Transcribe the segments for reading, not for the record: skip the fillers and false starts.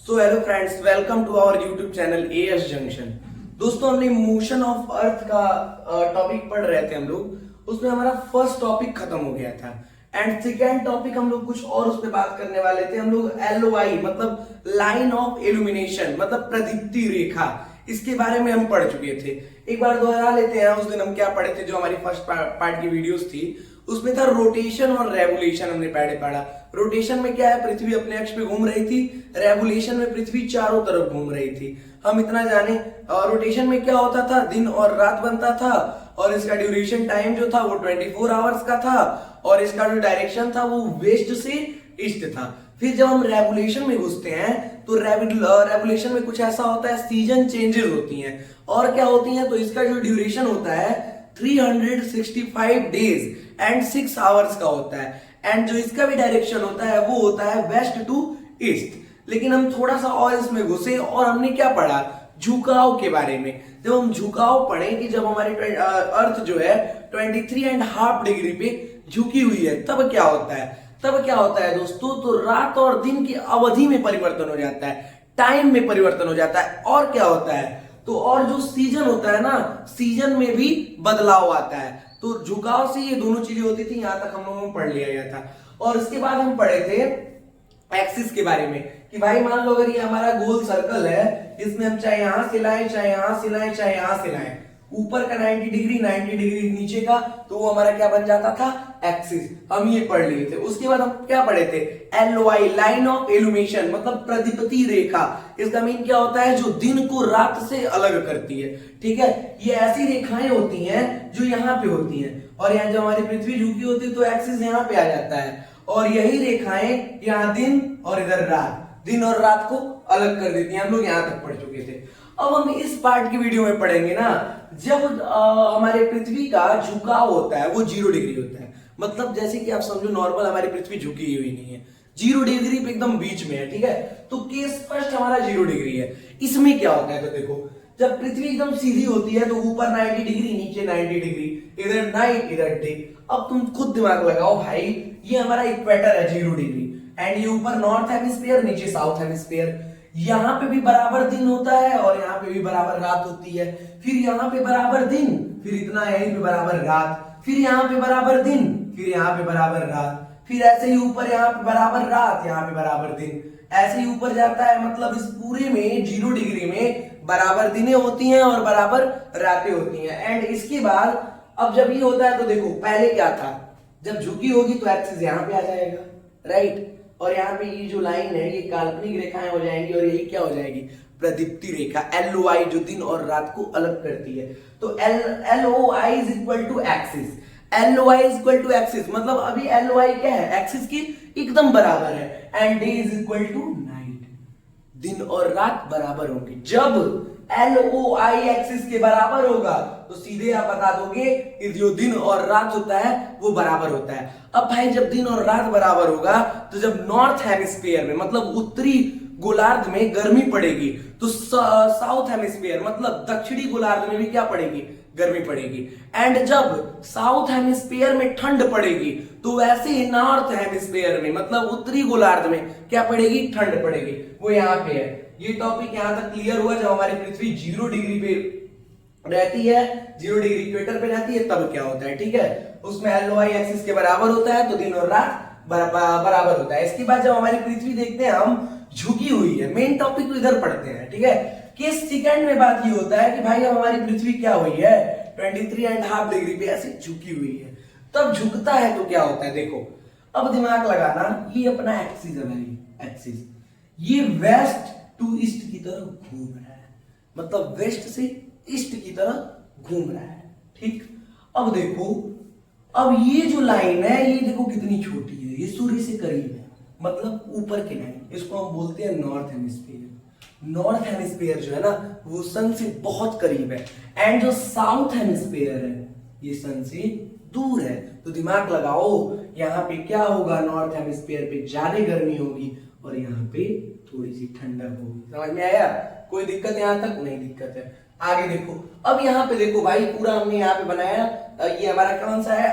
So hello friends, welcome to our YouTube channel AS junction. दोस्तों, हमने motion of earth का topic पढ़ रहे थे हम लोग। उसमें हमारा फर्स्ट टॉपिक खत्म हो गया था एंड सेकेंड टॉपिक हम लोग कुछ और उस पर बात करने वाले थे। हम लोग एलओआई मतलब लाइन ऑफ इल्यूमिनेशन मतलब प्रदीप्ति रेखा, इसके बारे में हम पढ़ चुके थे। एक बार दोहरा लेते हैं। उस दिन हम क्या पढ़े थे, जो हमारी फर्स्ट पार्ट की वीडियोस थी उसमें था रोटेशन और रेवोल्यूशन। हमने पहले पढ़ा रोटेशन में क्या है, पृथ्वी अपने अक्ष पे घूम रही थी। रेवोल्यूशन में पृथ्वी चारों तरफ घूम रही थी। हम इतना जाने, रोटेशन में क्या होता था, दिन और रात बनता था और इसका ड्यूरेशन टाइम जो था वो 24 आवर्स का था और इसका जो डायरेक्शन था वो वेस्ट से ईस्ट था। फिर जब हम रेवोल्यूशन में घुसते हैं तो रेवोल्यूशन में कुछ ऐसा होता है, सीजन चेंजेस होती हैं। और क्या होती हैं, तो इसका जो ड्यूरेशन होता है 365 डेज एंड 6 आवर्स का होता है। एंड जो इसका भी डायरेक्शन होता है वो होता है वेस्ट टू ईस्ट। लेकिन हम थोड़ा सा और इसमें घुसे और हमने क्या पढ़ा, झुकाव के बारे में। जब हम झुकाव पढ़े कि जब हमारी अर्थ जो है 23.5 डिग्री पे झुकी हुई है तब क्या होता है, दोस्तों, तो रात और दिन की अवधि में परिवर्तन हो जाता है, टाइम में परिवर्तन हो जाता है। और क्या होता है, तो और जो सीजन होता है ना, सीजन में भी बदलाव आता है। तो झुकाव से ये दोनों चीजें होती थी। यहां तक हम लोगों ने पढ़ लिया गया था। और इसके बाद हम पढ़े थे एक्सिस के बारे में कि भाई मान लो अगर ये हमारा गोल सर्कल है, इसमें हम चाहे यहां से लाएं, चाहे यहां से लाएं, चाहे यहां से लाएं, ऊपर का 90 डिग्री नीचे का, तो वो हमारा क्या बन जाता था, एक्सिस। हम ये पढ़ लिए थे। उसके बाद हम क्या पढ़े थे, एलओआई लाइन ऑफ इल्यूमिनेशन मतलब प्रदीप्ति रेखा। इसका मीन क्या होता है, जो दिन को रात से अलग करती है। ठीक है, ये ऐसी रेखाएं होती हैं जो यहाँ पे होती हैं और यहाँ जब हमारी पृथ्वी झुकी होती है तो एक्सिस यहाँ पे आ जाता है और यही रेखाएं यहाँ दिन और इधर रात, दिन और रात को अलग कर देती हैं। हम लोग यहाँ तक पढ़ चुके थे। अब हम इस पार्ट की वीडियो में पढ़ेंगे ना, जब हमारे पृथ्वी का झुकाव होता है वो 0 डिग्री होता है। मतलब जैसे कि आप समझो नॉर्मल हमारी पृथ्वी झुकी हुई नहीं है, 0 डिग्री पे एकदम बीच में है। ठीक है, तो केस फर्स्ट हमारा 0 डिग्री है। इसमें क्या होता है, तो देखो जब पृथ्वी एकदम सीधी होती है तो ऊपर 90 डिग्री, नीचे 90 डिग्री, इधर नाइट इधर डे। अब तुम खुद दिमाग लगाओ भाई, ये हमारा इक्वेटर है 0 डिग्री एंड ये ऊपर नॉर्थ हेमिस्फीयर, नीचे साउथ हेमिस्फीयर। यहाँ पे भी बराबर दिन होता है और यहाँ पे भी बराबर रात होती है। फिर यहाँ पे बराबर दिन, फिर इतना यहीं पे बराबर रात, फिर यहाँ पे बराबर दिन, फिर यहाँ पे बराबर रात, फिर ऐसे ही ऊपर यहाँ पे बराबर रात, यहाँ पे बराबर दिन, ऐसे ही ऊपर जाता है। मतलब इस पूरे में 0 डिग्री में बराबर दिनें होती हैं और बराबर रातें होती हैं। एंड इसके बाद अब जब ये होता है तो देखो पहले क्या था, जब झुकी होगी तो एक्सिस यहाँ पे आ जाएगा, राइट, और यहाँ पे ये जो लाइन है ये काल्पनिक रेखाएं हो जाएंगी और यही क्या हो जाएगी, प्रदीप्ति रेखा, एलओआई, जो दिन और रात को अलग करती है। तो LOI is equal to axis, LOI is equal to axis मतलब अभी एलओआई क्या है, एक्सिस की एकदम बराबर है। And day is equal to night, दिन और रात बराबर होंगे। जब एलओआई एक्सिस के बराबर होगा तो सीधे आप बता दोगे कि जो दिन और रात होता है वो बराबर होता है। अब भाई जब दिन और रात बराबर होगा तो जब नॉर्थ हेमिस्फीयर में मतलब उत्तरी गोलार्ध में गर्मी पड़ेगी तो साउथ हेमिस्फीयर मतलब दक्षिणी गोलार्ध में भी क्या पड़ेगी, गर्मी पड़ेगी। एंड जब साउथ हेमिस्फीयर में ठंड पड़ेगी तो वैसे ही नॉर्थ हेमिस्फीयर में मतलब उत्तरी गोलार्ध में क्या पड़ेगी, ठंड पड़ेगी। वो यहाँ पे है। ये टॉपिक यहाँ तक क्लियर हुआ। जब हमारी पृथ्वी 0 डिग्री पे रहती है, 0 डिग्री इक्वेटर पे रहती है, तब क्या होता है, ठीक है, उसमें एलओआई एक्सिस के बराबर होता है तो दिन और रात बराबर होता है। इसके बाद जब हमारी पृथ्वी देखते हैं हम झुकी हुई है, मेन टॉपिक तो इधर पढ़ते हैं। ठीक है, किस सेकंड में बात ये होता है कि भाई अब हमारी पृथ्वी क्या हुई है, 23.5 डिग्री पे ऐसे झुकी हुई है। तब झुकता है तो क्या होता है, देखो अब दिमाग लगाना, ये अपना एक्सिस है भाई, एक्सिस, ये वेस्ट टू ईस्ट की तरफ घूम रहा है, मतलब वेस्ट से ईस्ट की तरफ घूम रहा है। ठीक, अब देखो, अब ये जो लाइन है ये देखो कितनी छोटी है, ये सूर्य से करीब है, मतलब ऊपर की लाइन, इसको हम बोलते हैं नॉर्थ हेमिस्फीयर। नॉर्थ हेमिस्फीयर जो है ना वो सन से बहुत करीब है एंड जो साउथ हेमिस्फीयर है ये सन से दूर है। तो दिमाग लगाओ, यहाँ पे क्या होगा, नॉर्थ हेमिस्फीयर पे ज्यादा गर्मी होगी और यहाँ पे थोड़ी सी ठंडक होगी। समझ में आया, कोई दिक्कत यहाँ तक नहीं, दिक्कत है। आगे देखो, अब यहाँ पे देखो भाई पूरा हमने यहाँ पे बनाया, ये हमारा कौन सा है,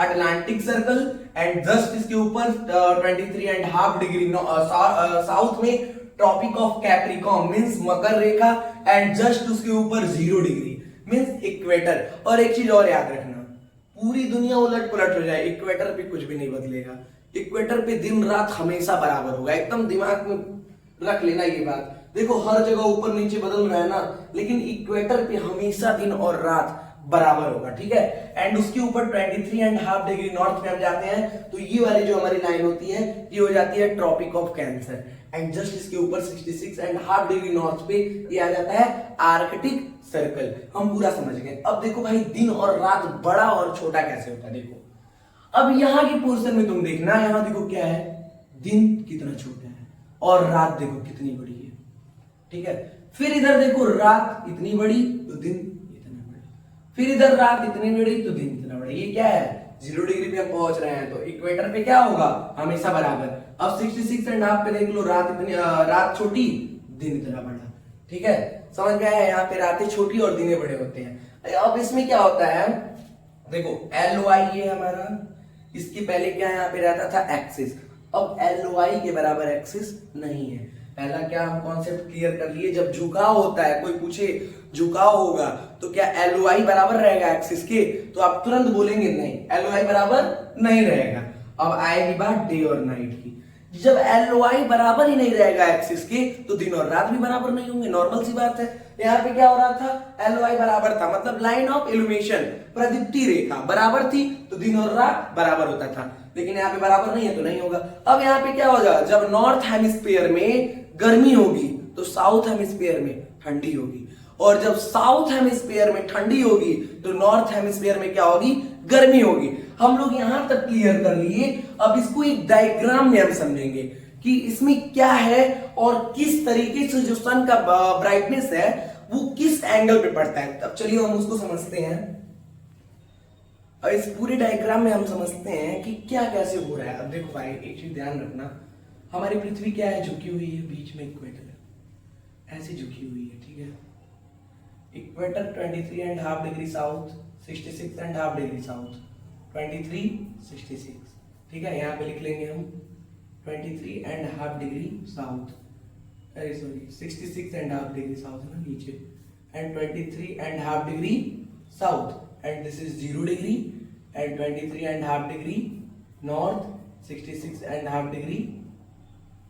अटलांटिक सर्कल एंड जस्ट इसके ऊपर 23.5 डिग्री साउथ में ट्रॉपिक ऑफ कैप्रिकॉर्न मींस मकर रेखा एंड जस्ट उसके ऊपर 0 डिग्री मींस इक्वेटर। और एक चीज और याद रखना, पूरी दुनिया उलट पुलट हो जाए, इक्वेटर पे कुछ भी नहीं बदलेगा। इक्वेटर पे दिन रात हमेशा बराबर होगा, एकदम दिमाग में रख लेना ये बात। देखो हर जगह ऊपर नीचे बदल रहा है ना, लेकिन इक्वेटर पे हमेशा दिन और रात बराबर होगा, ठीक है। एंड उसके ऊपर 23.5 डिग्री नॉर्थ में हम जाते हैं तो ये वाली जो हमारी लाइन होती है ये हो जाती है tropic of cancer. And just इसके ऊपर 66.5 डिग्री नॉर्थ पे ये आ जाता है आर्कटिक सर्कल। हम पूरा समझ गए। अब देखो भाई दिन और रात बड़ा और छोटा कैसे होता है। देखो अब यहाँ के पोर्शन में तुम देखना, यहाँ देखो क्या है, दिन कितना छोटा है और रात देखो कितनी बड़ी है, ठीक है। फिर इधर देखो रात इतनी बड़ी तो दिन इतना बड़ा, फिर इधर रात इतनी बड़ी तो दिन इतना बड़ा। ये क्या है, 0 डिग्री पे हम पहुंच रहे हैं तो इक्वेटर पे क्या होगा, हमेशा बराबर। अब 66.5 पे देख लो, रात छोटी दिन इतना बड़ा, ठीक है। समझ में आया, यहाँ पे रातें छोटी और दिने बड़े होते हैं। अब इसमें क्या होता है, देखो LY ये हमारा, इसके पहले क्या यहाँ पे रहता था एक्सिस। अब LY के बराबर एक्सिस नहीं है। पहला क्या हम कॉन्सेप्ट क्लियर कर लिए, जब झुकाव होता है, कोई पूछे झुकाव होगा तो क्या LY बराबर रहेगा एक्सिस के, तो आप तुरंत बोलेंगे नहीं, LY बराबर नहीं रहेगा। अब आएगी बात डे और नाइट की। जब LY बराबर ही नहीं रहेगा एक्सिस के तो दिन और रात भी बराबर नहीं होंगे, नॉर्मल सी बात है। यहाँ पे क्या हो रहा था, LY बराबर था, मतलब लाइन ऑफ इल्यूमिनेशन, प्रदीप्ति रेखा बराबर थी तो दिन और रात बराबर होता था। लेकिन यहाँ पे बराबर नहीं है तो नहीं होगा। अब यहाँ पे क्या होगा, जब नॉर्थ हेमिस्फीयर में गर्मी होगी तो साउथ हेमिस्फीयर में ठंडी होगी, और जब साउथ हेमिस्फीयर में ठंडी होगी तो नॉर्थ हेमिस्फीयर में क्या होगी, गर्मी होगी। हम लोग यहां तक क्लियर कर लिए। अब इसको एक डायग्राम में हम समझेंगे कि इसमें क्या है और किस तरीके से जो सन का ब्राइटनेस है वो किस एंगल पे पड़ता है। अब चलिए हम उसको समझते हैं। और इस पूरे डायग्राम में हम समझते हैं कि क्या कैसे हो रहा है। अब देखो भाई एक चीज ध्यान रखना, हमारी पृथ्वी क्या है, झुकी हुई है, बीच में इक्वेटर है, ऐसी झुकी हुई है, ठीक है। Equator 23.5 degree south, 66.5 degree south, 23, 66, ठीक है। यहाँ पे लिख लेंगे हम 23.5 डिग्री साउथ, अरे सॉरी 66.5 डिग्री साउथ है ना नीचे, and 23.5 degree south, and this is 0 degree, and 23.5 degree north, 66.5 degree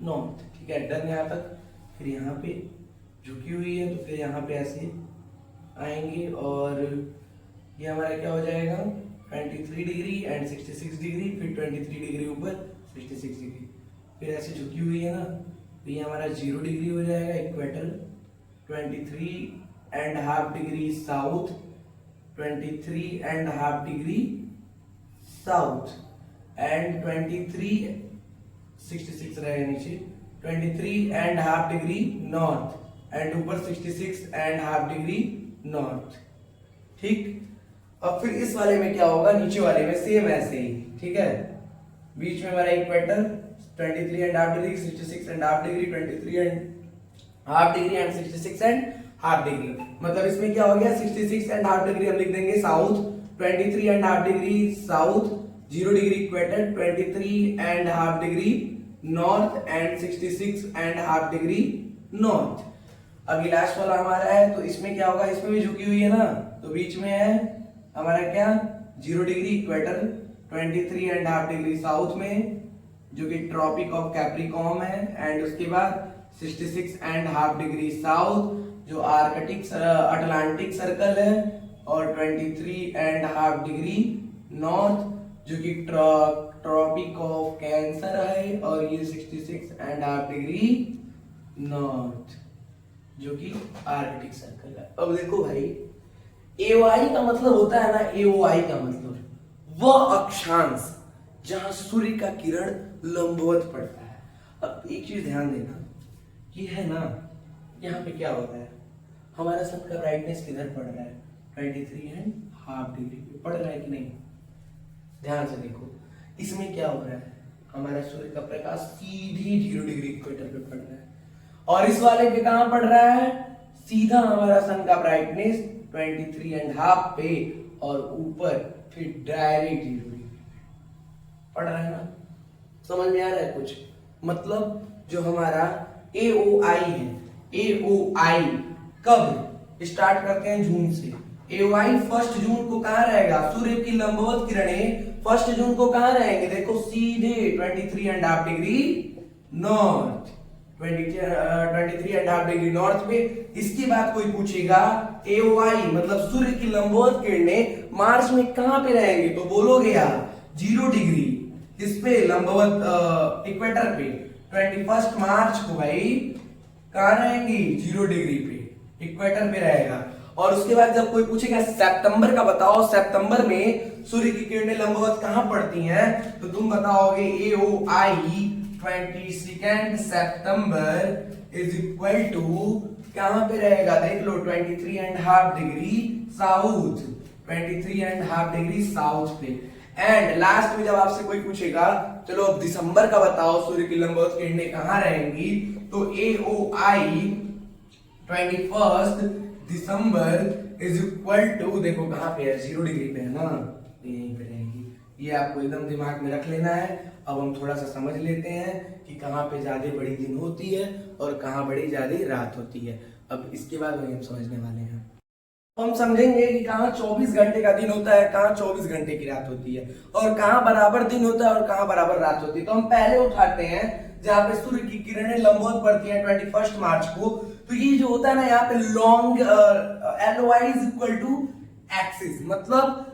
north, ठीक है। डन यहाँ तक। फिर यहाँ पे झुकी हुई है तो फिर यहाँ पे ऐसे आएंगे और ये हमारा क्या हो जाएगा 23 डिग्री एंड 66 डिग्री, फिर 23 डिग्री ऊपर 66 डिग्री, फिर ऐसे झुकी हुई है ना तो ये हमारा 0 डिग्री हो जाएगा equator, 23.5 degree south, 23.5 degree south, and 66 रहेगा नीचे, 23.5 डिग्री नॉर्थ, एंड ऊपर 66.5 डिग्री नॉर्थ, ठीक। अब फिर इस वाले में क्या होगा, नीचे वाले में सेम ऐसे ही, ठीक है। बीच में हमारा equator 23.5 degree, 66.5 degree, 23.5 degree and 66.5 degree. मतलब इसमें क्या हो गया, 66.5 डिग्री हम लिख देंगे south, 23.5 degree south, 0 degree equator, 23.5 degree north and 66.5 degree north. अभी लास्ट वाला हमारा है तो इसमें क्या होगा, इसमें भी झुकी हुई है ना तो बीच में है हमारा क्या 0 डिग्री इक्वेटर, 23.5 डिग्री साउथ में जो कि ट्रॉपिक ऑफ कैप्रिकॉर्न है, एंड उसके बाद 66.5 डिग्री साउथ जो आर्कटिक अटलांटिक सर्कल है, और 23.5 डिग्री नॉर्थ जो कि ट्रॉपिक ऑफ कैंसर है, और ये 66.5 डिग्री नॉर्थ जो कि आर्कटिक सर्कल है। अब देखो भाई AY का मतलब होता है ना, AOI का मतलब वह अक्षांश जहां सूर्य का किरण लंबवत पड़ता है। अब एक चीज ध्यान देना, ये है ना यहाँ पे क्या होता है, हमारा सन का ब्राइटनेस किधर पड़ रहा है, 23.5 डिग्री पे पड़ रहा है कि नहीं। ध्यान से देखो इसमें क्या हो रहा है, हमारा सूर्य का प्रकाश सीधी 0 डिग्री इक्वेटर पे पड़ रहा है, और इस वाले पे कहां पड़ रहा है, सीधा हमारा सन का ब्राइटनेस 23.5 पे, और ऊपर फिर डायरेक्ट 0 डिग्री पड़ रहा है ना। समझ में आ रहा है कुछ, मतलब जो हमारा AOI है, AOI कब स्टार्ट करते हैं? जून से। AOI 1 जून को कहां रहेगा? सूर्य की लंबवत किरणें 1 जून को कहां रहेंगे? देखो सीधे 23.5 डिग्री नॉर्थ, 23.5 डिग्री नॉर्थ पे। इसके बाद कोई पूछेगा AOI मतलब सूर्य की लंबवत किरणें मार्च में कहां पे रहेंगे? तो बोलोगे यार 0 डिग्री, इस पे लंबवत इक्वेटर पे 21 मार्च को भाई कहां रहेंगी? 0 डिग्री पे, इक्वेटर पे रहेगा। और उसके बाद जब कोई पूछेगा सितंबर का बताओ, सितंबर में सूर्य की किरणें लंबवत कहां पड़ती हैं? तो तुम बताओगे AOI 22 सितंबर इज इक्वल टू कहां पे रहेगा? देख लो 23.5 डिग्री साउथ, 23.5 डिग्री साउथ पे। एंड लास्ट में जब आपसे कोई पूछेगा चलो अब दिसंबर का बताओ सूर्य की लंबवत किरणें कहां रहेंगी? तो AOI 21 दिसंबर इज इक्वल टू, देखो कहां पे है? 0 डिग्री पे है ना, यहीं पे रहेगी। ये आपको एकदम दिमाग में रख लेना है। अब हम थोड़ा सा समझ लेते हैं कि कहां पे ज्यादा बड़ी दिन होती है और कहां बड़ी ज्यादा रात होती है। अब इसके बाद वही हम समझने वाले हैं। हम समझेंगे कि कहां 24 घंटे का दिन होता है, कहां 24 घंटे की रात होती है, और कहां बराबर दिन होता है और कहां बराबर रात होती है। तो हम पहले उठाते हैं जहां पे सूर्य की किरणें लंबवत पड़ती हैं 21 मार्च को। तो ये जो होता है ना यहाँ पे long LOI is equal to axis, मतलब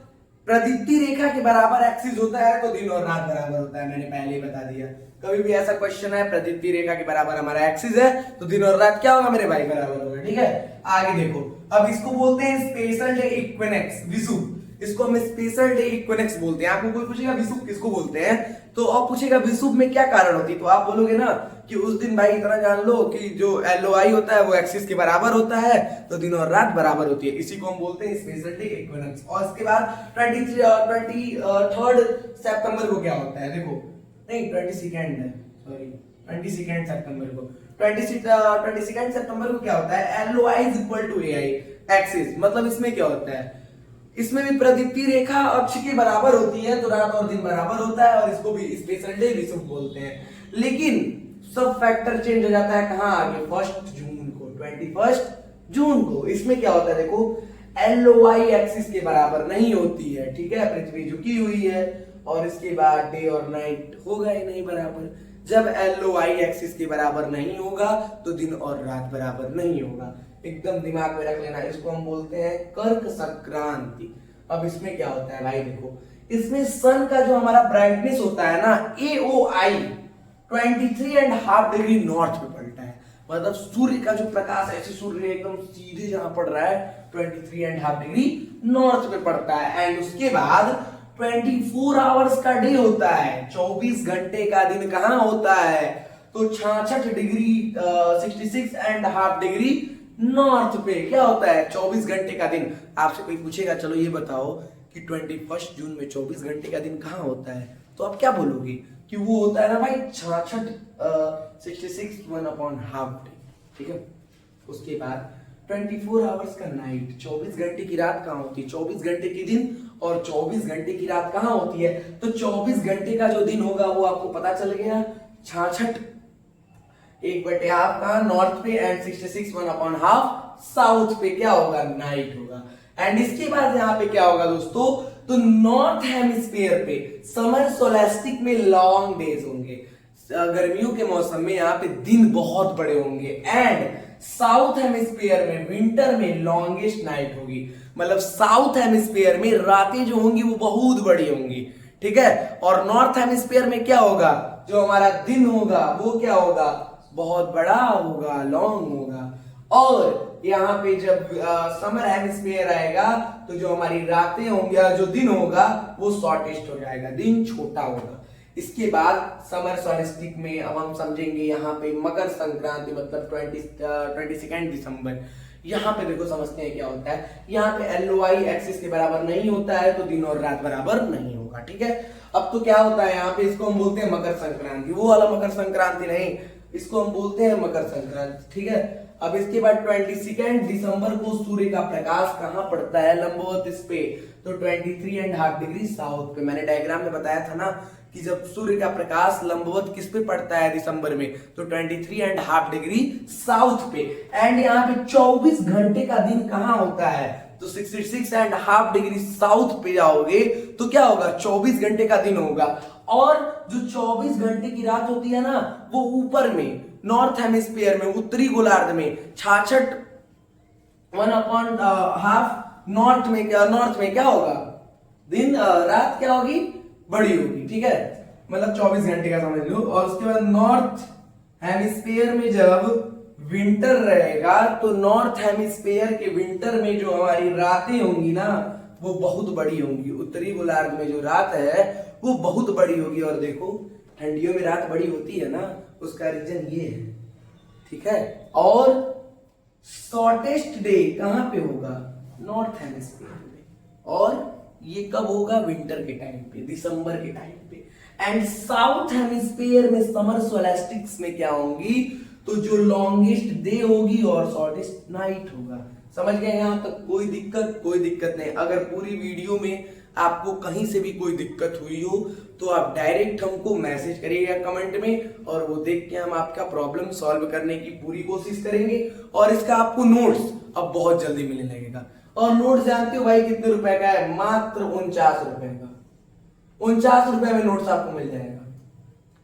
प्रदीप्ति रेखा के बराबर एक्सिस होता है तो दिन और रात बराबर होता है। मैंने पहले ही बता दिया। कभी भी ऐसा क्वेश्चन है प्रदीप्ति रेखा के बराबर हमारा एक्सिस है तो दिन और रात क्या होगा मेरे भाई? बराबर होगा। ठीक है, आगे देखो। अब इसको बोलते हैं स्पेशल डे इक्विनेक्स, विषुव। इसको हम स्पेशल डे इक्विनेक्स बोलते हैं। आपको कोई पूछेगा विषुव किसको बोलते हैं, तो आप पूछेगा विषुव में क्या कारण होती है, तो आप बोलोगे ना कि उस दिन भाई इतना जान लो कि जो LOI होता है वो एक्सिस के बराबर होता है तो दिन और रात बराबर होती है। इसी को हम बोलते हैं स्पेशल डे इक्विनेक्स। और इसके बाद 23 सितंबर को क्या होता है? देखो नहीं 22nd है, सॉरी 22 सितंबर को, 22 सितंबर को क्या होता है? LOI is equal to AI axis. मतलब इसमें क्या होता है? इसमें भी प्रदीप्ति रेखा अक्ष के बराबर होती है तो रात और दिन बराबर होता है और इसको भी स्पेशल डे विषुव बोलते हैं। लेकिन सब फैक्टर चेंज हो जाता है कहां आगे? 1 जून को, 21 जून को। इसमें क्या होता है? देखो LOI एक्सिस के बराबर नहीं होती है, ठीक है, पृथ्वी झुकी हुई है और इसके बाद डे और नाइट होगा ही नहीं बराबर। जब LOI एक्सिस के बराबर नहीं होगा तो दिन और रात बराबर नहीं होगा। एकदम दिमाग में रख लेना। इसको हम बोलते हैं कर्क संक्रांति। अब इसमें क्या होता है भाई? देखो इसमें सन का जो हमारा ब्राइटनेस होता है ना AOI 23.5 डिग्री नॉर्थ पे पलटा है। मतलब सूर्य का जो प्रकाश है, ऐसे सूर्य एकदम सीधे जहां पड़ रहा है 23.5 डिग्री नॉर्थ पे पड़ता है। एंड उसके बाद 24 आवर्स का डे होता है, 24 घंटे का दिन कहां होता है? तो 66 डिग्री 66.5 डिग्री नॉर्थ पे क्या होता है? 24 घंटे का दिन। आपसे कोई पूछेगा चलो ये बताओ कि 21 जून में 24 घंटे का दिन कहां होता है, तो आप क्या बोलोगे कि वो होता है ना भाई 66 1/2 डे। ठीक है, उसके बाद 24 आवर्स का नाइट, 24 घंटे की रात कहां होती है? 24 घंटे की दिन और 24 घंटे की रात कहां होती है? तो 24 घंटे का जो दिन होगा वो आपको पता चल गया 66 1/2 का नॉर्थ पे एंड 66 1/2 साउथ पे क्या होगा? नाइट होगा। एंड इसके बाद यहाँ पे क्या होगा दोस्तों? तो नॉर्थ हेमिस्फीयर पे समर सोलेस्टिक में लॉन्ग डेज होंगे। गर्मियों के मौसम में यहाँ पे दिन बहुत बड़े होंगे। एंड साउथ हेमिस्फीयर में विंटर में लॉन्गेस्ट नाइट होगी। मतलब साउथ हेमिस्फीयर में रातें जो होंगी वो बहुत बड़ी होंगी। ठीक है, और नॉर्थ हेमिस्फीयर में क्या होगा? जो हमारा दिन होगा वो क्या होगा? बहुत बड़ा होगा, लॉन्ग होगा। और यहाँ पे जब समर हेमिस्फीयर आएगा तो जो हमारी रातें होंगी, जो दिन होगा वो शॉर्टेस्ट हो जाएगा, दिन छोटा होगा। इसके बाद समर सॉलिस्टिक में अब हम समझेंगे यहाँ पे मकर संक्रांति, मतलब 22 दिसंबर। यहाँ पे देखो समझते हैं क्या होता है। यहाँ पे LOI एक्सिस के बराबर नहीं होता है तो दिन और रात बराबर नहीं होगा। ठीक है, अब तो क्या होता है यहाँ पे? इसको हम बोलते हैं मकर संक्रांति। वो वाला मकर संक्रांति नहीं, इसको हम बोलते हैं मकर संक्रांति। ठीक है, अब इसके बाद 22 दिसंबर को सूर्य का प्रकाश कहां पड़ता है? लंबवत इस पे, तो 23.5 डिग्री साउथ पे। मैंने डायग्राम में बताया था ना कि जब सूर्य का प्रकाश लंबवत किस पे पड़ता है दिसंबर में, तो 23.5 डिग्री साउथ पे। एंड यहाँ पे 24 घंटे का दिन कहाँ होता है, तो 66.5 डिग्री साउथ पे जाओगे तो क्या होगा, 24 घंटे का दिन होगा। और जो 24 घंटे की रात होती है ना, वो ऊपर में नॉर्थ हेमिस्फीयर में, उत्तरी गोलार्ध में 66 1/2 नॉर्थ में क्या होगा, दिन रात क्या होगी, बड़ी होगी। ठीक है, मतलब 24 घंटे का समझ लो। और उसके बाद नॉर्थ हेमिस्फीयर में जब विंटर रहेगा, तो नॉर्थ हेमिस्फीयर के विंटर में जो हमारी रातें होंगी ना, वो बहुत बड़ी होंगी। उत्तरी गोलार्ध में जो रात है वो बहुत बड़ी होगी। और देखो ठंडियों में रात बड़ी होती है ना, उसका रीजन ये है। ठीक है, और शॉर्टेस्ट डे कहां पे होगा, नॉर्थ हेमिस्फीयर में। और ये कब होगा, विंटर के टाइम पे, दिसंबर के टाइम पे। एंड साउथ हेमिस्फीयर में समर सोलेस्टिक्स में क्या होंगी, तो जो लॉन्गेस्ट डे होगी और शॉर्टेस्ट नाइट होगा। समझ गए यहां तक, कोई दिक्कत नहीं। अगर पूरी वीडियो में आपको कहीं से भी कोई दिक्कत हुई हो तो आप डायरेक्ट हमको मैसेज करिएगा कमेंट में, और वो देख के हम आपका प्रॉब्लम सॉल्व करने की पूरी कोशिश करेंगे। और इसका आपको नोट्स अब बहुत जल्दी मिलने लगेगा। और नोट्स जानते हो भाई कितने रुपए का है, मात्र 49 रुपए का। 49 रुपए में नोट्स आपको मिल जाएगा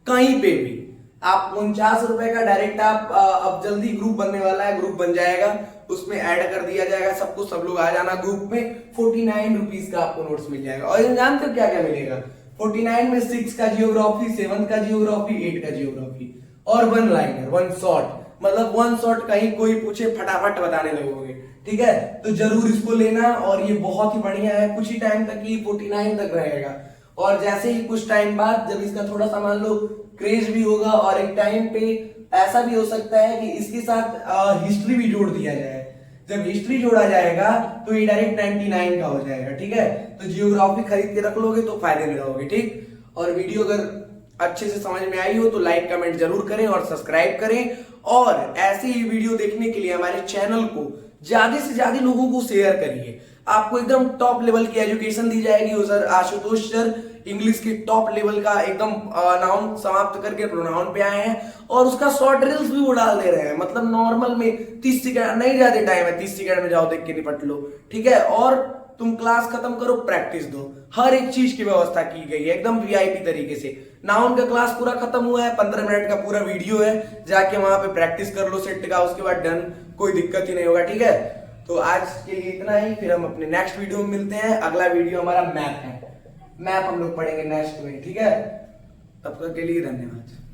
कहीं पे भी। आप 49 रुपए का डायरेक्ट आप अब जल्दी ग्रुप बनने वाला है, ग्रुप बन जाएगा, उसमें ऐड कर दिया जाएगा सबको, सब लोग आ जाना ग्रुप में। 49 रुपीज का आपको नोट्स मिल जाएगा। और ये जानते हो क्या क्या मिलेगा, 49 में 6 का जियोग्राफी, 7 का जियोग्राफी, 8 का जियोग्राफी, और 1 लाइनर, 1 शॉर्ट, मतलब 1 शॉर्ट कहीं कोई पूछे फटाफट बताने लगोगे। ठीक है, तो जरूर इसको लेना। और ये बहुत ही बढ़िया है, कुछ ही टाइम तक ही 49 तक रहेगा। और जैसे ही कुछ टाइम बाद जब इसका थोड़ा सा मान लो क्रेज भी होगा, और एक टाइम पे ऐसा भी हो सकता है कि इसके साथ हिस्ट्री भी जोड़ दिया जाए। जब हिस्ट्री जोड़ा जाएगा तो ये डायरेक्ट 99 का हो जाएगा। ठीक है, तो जियोग्राफी खरीद के रख लोगे तो फायदे में रहोगे। ठीक, और वीडियो अगर अच्छे से समझ में आई हो तो लाइक कमेंट जरूर करें और सब्सक्राइब करें। और ऐसे ही वीडियो देखने के लिए हमारे चैनल को ज्यादा से ज्यादा लोगों को शेयर करिए। आपको एकदम टॉप लेवल की एजुकेशन दी जाएगी। सर आशुतोष सर इंग्लिश के टॉप लेवल का एकदम नाउन समाप्त करके प्रोनाउन पे आए हैं, और उसका शॉर्ट रील्स भी वो डाल दे रहे हैं। मतलब नॉर्मल में 30 सेकंड, नहीं ज्यादा टाइम है, 30 सेकंड में जाओ देख के निपट लो। ठीक है, और तुम क्लास खत्म करो, प्रैक्टिस दो, हर एक चीज की व्यवस्था की गई है एकदम वीआईपी तरीके से। नाउन का क्लास पूरा खत्म हुआ है, 15 मिनट का पूरा वीडियो है, जाके वहां पे प्रैक्टिस कर लो सेट का, उसके बाद डन, कोई दिक्कत ही नहीं होगा। ठीक है, तो आज के लिए इतना ही, फिर हम अपने नेक्स्ट वीडियो में मिलते हैं। अगला वीडियो हमारा मैप है, मैप हम लोग पढ़ेंगे नेक्स्ट में। ठीक है, तब तक के लिए धन्यवाद।